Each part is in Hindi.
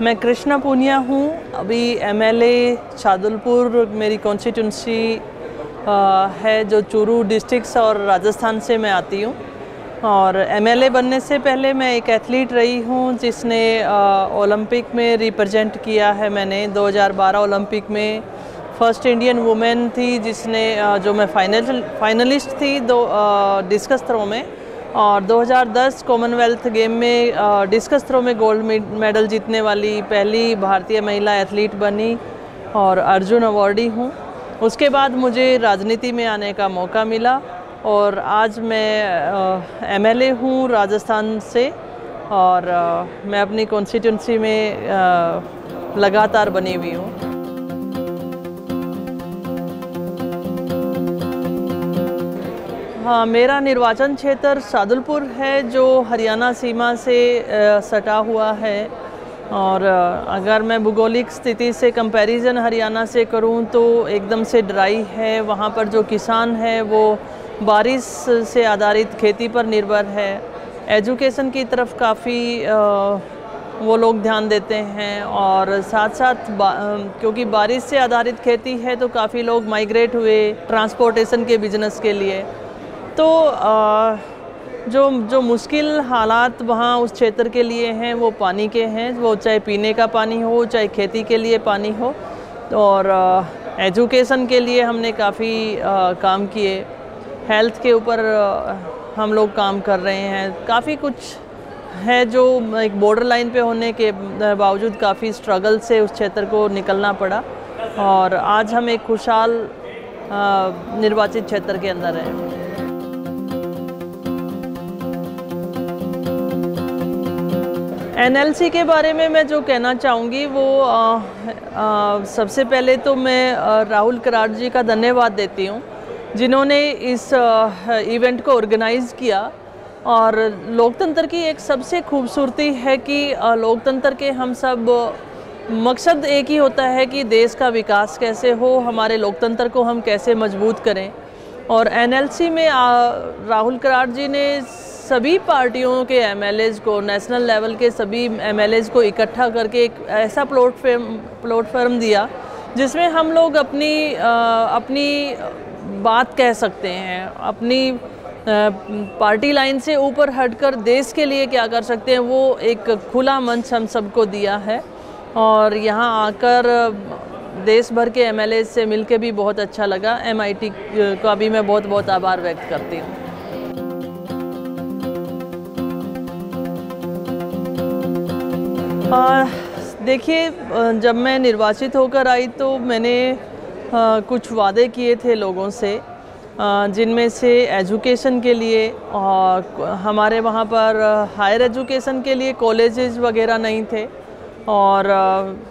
मैं कृष्णा पूनिया हूँ। अभी एमएलए शादुलपुर मेरी कॉन्स्टिट्यूंसी है जो चूरू डिस्ट्रिक्ट और राजस्थान से मैं आती हूँ। और एमएलए बनने से पहले मैं एक एथलीट रही हूँ जिसने ओलंपिक में रिप्रेजेंट किया है। मैंने 2012 ओलंपिक में फर्स्ट इंडियन वुमेन थी जिसने जो मैं फाइनलिस्ट थी डिस्कस थ्रो में। और 2010 कॉमनवेल्थ गेम में डिस्कस थ्रो में गोल्ड मेडल जीतने वाली पहली भारतीय महिला एथलीट बनी और अर्जुन अवॉर्डी हूँ। उसके बाद मुझे राजनीति में आने का मौका मिला और आज मैं एमएलए हूँ राजस्थान से। और मैं अपनी कॉन्स्टिट्यूंसी में लगातार बनी हुई हूँ। हाँ, मेरा निर्वाचन क्षेत्र शादुलपुर है जो हरियाणा सीमा से सटा हुआ है। और अगर मैं भूगोलिक स्थिति से कंपैरिजन हरियाणा से करूं तो एकदम से ड्राई है। वहाँ पर जो किसान है वो बारिश से आधारित खेती पर निर्भर है। एजुकेशन की तरफ काफ़ी वो लोग ध्यान देते हैं और साथ साथ क्योंकि बारिश से आधारित खेती है तो काफ़ी लोग माइग्रेट हुए ट्रांसपोर्टेशन के बिजनेस के लिए। तो जो मुश्किल हालात वहाँ उस क्षेत्र के लिए हैं वो पानी के हैं, वो चाहे पीने का पानी हो चाहे खेती के लिए पानी हो। और एजुकेशन के लिए हमने काफ़ी काम किए। हेल्थ के ऊपर हम लोग काम कर रहे हैं। काफ़ी कुछ है जो एक बॉर्डर लाइन पे होने के बावजूद काफ़ी स्ट्रगल से उस क्षेत्र को निकलना पड़ा और आज हम एक खुशहाल निर्वाचित क्षेत्र के अंदर हैं। एनएलसी के बारे में मैं जो कहना चाहूँगी वो सबसे पहले तो मैं राहुल कराड़ जी का धन्यवाद देती हूँ जिन्होंने इस इवेंट को ऑर्गेनाइज़ किया। और लोकतंत्र की एक सबसे खूबसूरती है कि लोकतंत्र के हम सब मकसद एक ही होता है कि देश का विकास कैसे हो, हमारे लोकतंत्र को हम कैसे मजबूत करें। और एनएलसी में राहुल कराड़ जी ने सभी पार्टियों के एमएलएज़ को, नेशनल लेवल के सभी एमएलएज़ को इकट्ठा करके एक ऐसा प्लेटफॉर्म दिया जिसमें हम लोग अपनी बात कह सकते हैं, अपनी पार्टी लाइन से ऊपर हटकर देश के लिए क्या कर सकते हैं, वो एक खुला मंच हम सबको दिया है। और यहाँ आकर देश भर के एमएलए से मिलके भी बहुत अच्छा लगा। एमआईटी का भी मैं बहुत बहुत आभार व्यक्त करती हूँ। देखिए, जब मैं निर्वाचित होकर आई तो मैंने कुछ वादे किए थे लोगों से, जिनमें से एजुकेशन के लिए हमारे वहाँ पर हायर एजुकेशन के लिए कॉलेजेस वगैरह नहीं थे और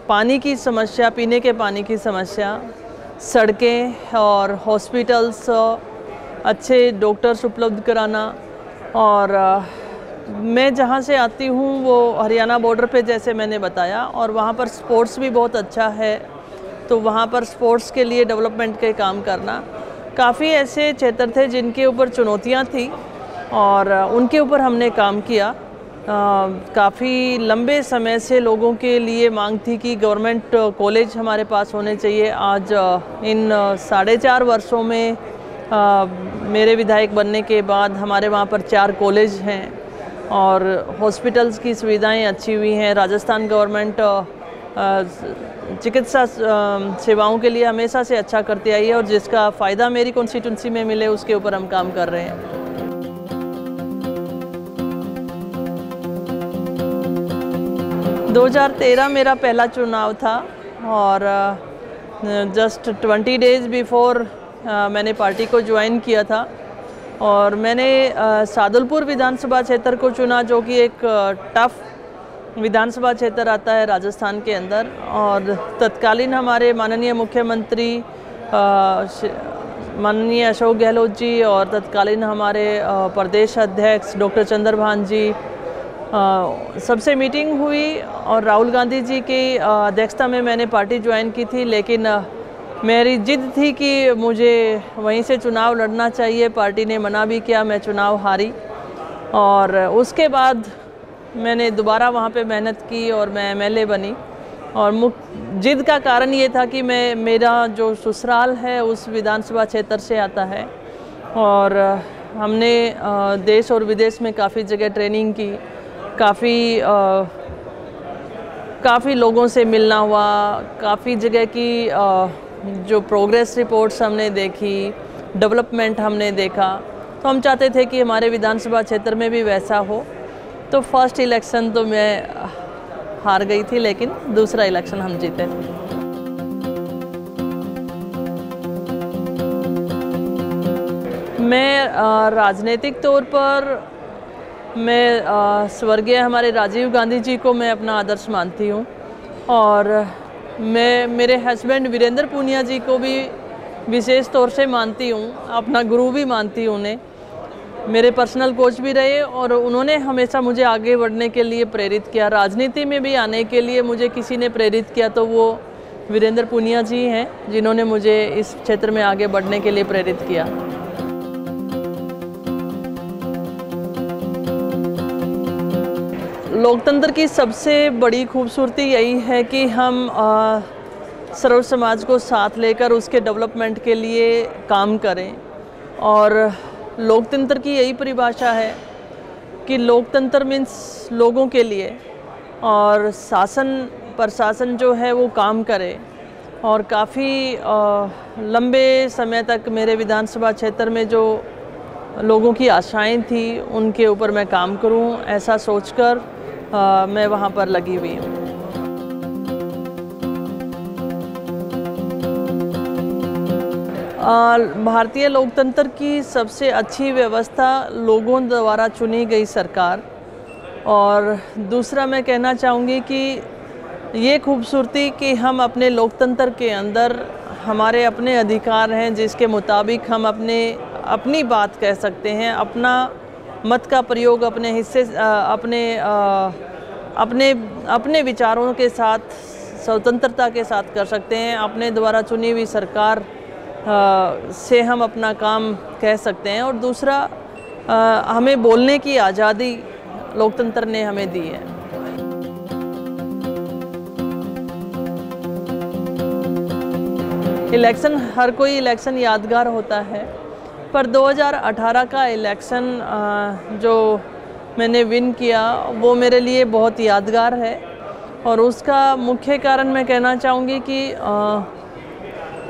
पानी की समस्या, पीने के पानी की समस्या, सड़कें और हॉस्पिटल्स, अच्छे डॉक्टर्स उपलब्ध कराना। और मैं जहाँ से आती हूँ वो हरियाणा बॉर्डर पे जैसे मैंने बताया, और वहाँ पर स्पोर्ट्स भी बहुत अच्छा है तो वहाँ पर स्पोर्ट्स के लिए डेवलपमेंट के काम करना। काफ़ी ऐसे क्षेत्र थे जिनके ऊपर चुनौतियाँ थी और उनके ऊपर हमने काम किया। काफ़ी लंबे समय से लोगों के लिए मांग थी कि गवर्नमेंट कॉलेज हमारे पास होने चाहिए। आज इन 4.5 वर्षों में मेरे विधायक बनने के बाद हमारे वहाँ पर 4 कॉलेज हैं और हॉस्पिटल्स की सुविधाएं अच्छी हुई हैं। राजस्थान गवर्नमेंट चिकित्सा सेवाओं के लिए हमेशा से अच्छा करती आई है और जिसका फ़ायदा मेरी कॉन्स्टिट्यूंसी में मिले उसके ऊपर हम काम कर रहे हैं। – 2013 मेरा पहला चुनाव था और जस्ट 20 डेज़ बिफोर मैंने पार्टी को ज्वाइन किया था और मैंने शादुलपुर विधानसभा क्षेत्र को चुना जो कि एक टफ विधानसभा क्षेत्र आता है राजस्थान के अंदर। और तत्कालीन हमारे माननीय मुख्यमंत्री माननीय अशोक गहलोत जी और तत्कालीन हमारे प्रदेश अध्यक्ष डॉक्टर चंद्रभान जी सबसे मीटिंग हुई और राहुल गांधी जी की अध्यक्षता में मैंने पार्टी ज्वाइन की थी। लेकिन मेरी जिद थी कि मुझे वहीं से चुनाव लड़ना चाहिए। पार्टी ने मना भी किया, मैं चुनाव हारी और उसके बाद मैंने दोबारा वहाँ पे मेहनत की और मैं एमएलए बनी। और जिद का कारण ये था कि मेरा जो ससुराल है उस विधानसभा क्षेत्र से आता है और हमने देश और विदेश में काफ़ी जगह ट्रेनिंग की, काफ़ी लोगों से मिलना हुआ, काफ़ी जगह की जो प्रोग्रेस रिपोर्ट्स हमने देखी, डेवलपमेंट हमने देखा। तो हम चाहते थे कि हमारे विधानसभा क्षेत्र में भी वैसा हो। तो फर्स्ट इलेक्शन तो मैं हार गई थी, लेकिन दूसरा इलेक्शन हम जीते थे। मैं राजनीतिक तौर पर मैं स्वर्गीय हमारे राजीव गांधी जी को मैं अपना आदर्श मानती हूँ और मैं मेरे हस्बैंड वीरेंद्र पूनिया जी को भी विशेष तौर से मानती हूँ, अपना गुरु भी मानती हूँ उन्हें। मेरे पर्सनल कोच भी रहे और उन्होंने हमेशा मुझे आगे बढ़ने के लिए प्रेरित किया। राजनीति में भी आने के लिए मुझे किसी ने प्रेरित किया तो वो वीरेंद्र पूनिया जी हैं, जिन्होंने मुझे इस क्षेत्र में आगे बढ़ने के लिए प्रेरित किया। लोकतंत्र की सबसे बड़ी खूबसूरती यही है कि हम सर्व समाज को साथ लेकर उसके डेवलपमेंट के लिए काम करें। और लोकतंत्र की यही परिभाषा है कि लोकतंत्र मीन्स लोगों के लिए, और शासन प्रशासन जो है वो काम करे। और काफ़ी लंबे समय तक मेरे विधानसभा क्षेत्र में जो लोगों की आशाएं थी उनके ऊपर मैं काम करूं, ऐसा सोचकर मैं वहां पर लगी हुई हूँ। भारतीय लोकतंत्र की सबसे अच्छी व्यवस्था लोगों द्वारा चुनी गई सरकार। और दूसरा मैं कहना चाहूँगी कि ये खूबसूरती कि हम अपने लोकतंत्र के अंदर हमारे अपने अधिकार हैं, जिसके मुताबिक हम अपनी बात कह सकते हैं, अपना मत का प्रयोग अपने हिस्से अपने विचारों के साथ स्वतंत्रता के साथ कर सकते हैं। अपने द्वारा चुनी हुई सरकार से हम अपना काम कह सकते हैं। और दूसरा हमें बोलने की आज़ादी लोकतंत्र ने हमें दी है। इलेक्शन, हर कोई इलेक्शन यादगार होता है, पर 2018 का इलेक्शन जो मैंने विन किया वो मेरे लिए बहुत यादगार है। और उसका मुख्य कारण मैं कहना चाहूँगी कि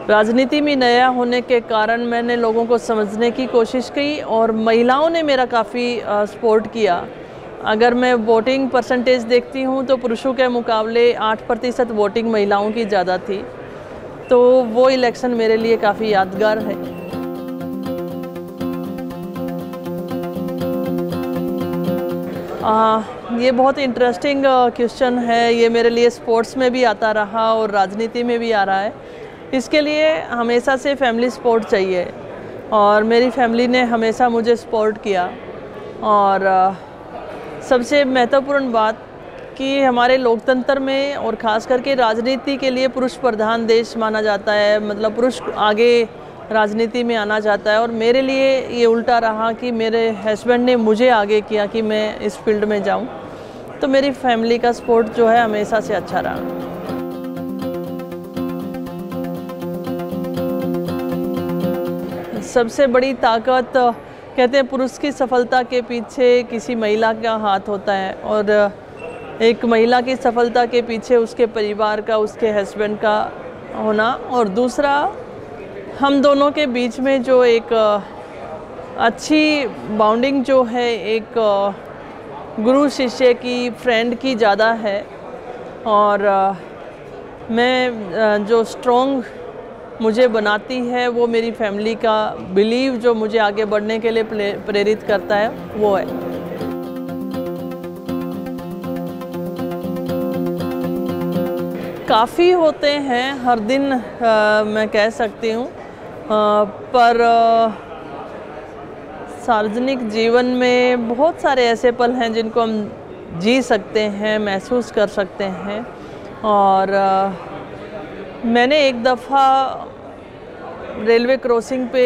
राजनीति में नया होने के कारण मैंने लोगों को समझने की कोशिश की और महिलाओं ने मेरा काफ़ी सपोर्ट किया। अगर मैं वोटिंग परसेंटेज देखती हूँ तो पुरुषों के मुकाबले 8% वोटिंग महिलाओं की ज़्यादा थी। तो वो इलेक्शन मेरे लिए काफ़ी यादगार है। ये बहुत इंटरेस्टिंग क्वेश्चन है। ये मेरे लिए स्पोर्ट्स में भी आता रहा और राजनीति में भी आ रहा है। इसके लिए हमेशा से फैमिली सपोर्ट चाहिए और मेरी फैमिली ने हमेशा मुझे सपोर्ट किया। और सबसे महत्वपूर्ण बात कि हमारे लोकतंत्र में और ख़ास करके राजनीति के लिए पुरुष प्रधान देश माना जाता है, मतलब पुरुष आगे राजनीति में आना चाहता है। और मेरे लिए ये उल्टा रहा कि मेरे हस्बैंड ने मुझे आगे किया कि मैं इस फील्ड में जाऊं। तो मेरी फैमिली का सपोर्ट जो है हमेशा से अच्छा रहा। सबसे बड़ी ताकत, कहते हैं पुरुष की सफलता के पीछे किसी महिला का हाथ होता है और एक महिला की सफलता के पीछे उसके परिवार का, उसके हस्बैंड का होना। और दूसरा, हम दोनों के बीच में जो एक अच्छी बॉन्डिंग जो है, एक गुरु शिष्य की, फ्रेंड की ज़्यादा है। और मैं जो स्ट्रॉन्ग मुझे बनाती है वो मेरी फैमिली का बिलीव जो मुझे आगे बढ़ने के लिए प्रेरित करता है वो है। काफ़ी होते हैं हर दिन, मैं कह सकती हूँ, पर सार्वजनिक जीवन में बहुत सारे ऐसे पल हैं जिनको हम जी सकते हैं, महसूस कर सकते हैं। और मैंने एक दफ़ा रेलवे क्रॉसिंग पे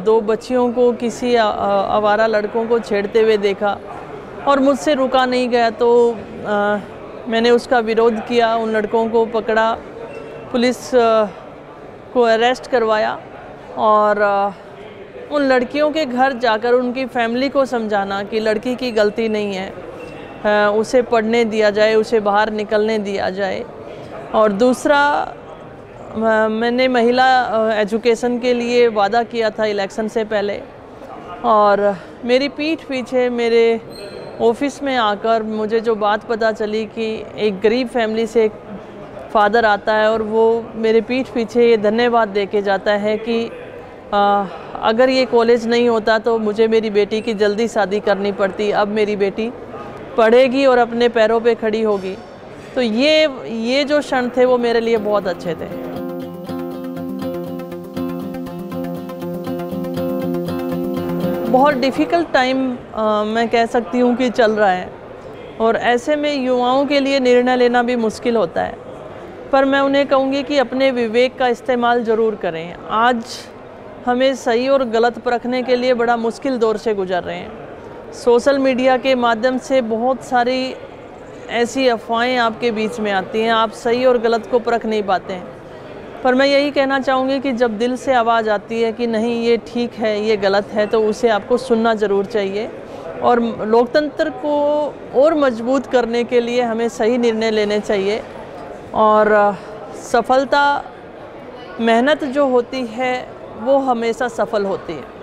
2 बच्चियों को किसी आवारा लड़कों को छेड़ते हुए देखा और मुझसे रुका नहीं गया तो मैंने उसका विरोध किया, उन लड़कों को पकड़ा, पुलिस को अरेस्ट करवाया और उन लड़कियों के घर जाकर उनकी फैमिली को समझाना कि लड़की की गलती नहीं है, उसे पढ़ने दिया जाए, उसे बाहर निकलने दिया जाए। और दूसरा, मैंने महिला एजुकेशन के लिए वादा किया था इलेक्शन से पहले, और मेरी पीठ पीछे मेरे ऑफिस में आकर मुझे जो बात पता चली कि एक गरीब फैमिली से एक फादर आता है और वो मेरे पीठ पीछे ये धन्यवाद दे के जाता है कि अगर ये कॉलेज नहीं होता तो मुझे मेरी बेटी की जल्दी शादी करनी पड़ती, अब मेरी बेटी पढ़ेगी और अपने पैरों पे खड़ी होगी। तो ये जो क्षण थे वो मेरे लिए बहुत अच्छे थे। बहुत डिफ़िकल्ट टाइम मैं कह सकती हूँ कि चल रहा है, और ऐसे में युवाओं के लिए निर्णय लेना भी मुश्किल होता है, पर मैं उन्हें कहूँगी कि अपने विवेक का इस्तेमाल ज़रूर करें। आज हमें सही और गलत परखने के लिए बड़ा मुश्किल दौर से गुजर रहे हैं। सोशल मीडिया के माध्यम से बहुत सारी ऐसी अफवाहें आपके बीच में आती हैं, आप सही और गलत को परख नहीं पाते हैं। पर मैं यही कहना चाहूँगी कि जब दिल से आवाज़ आती है कि नहीं ये ठीक है, ये गलत है, तो उसे आपको सुनना ज़रूर चाहिए। और लोकतंत्र को और मजबूत करने के लिए हमें सही निर्णय लेने चाहिए, और सफलता, मेहनत जो होती है वो हमेशा सफल होती है।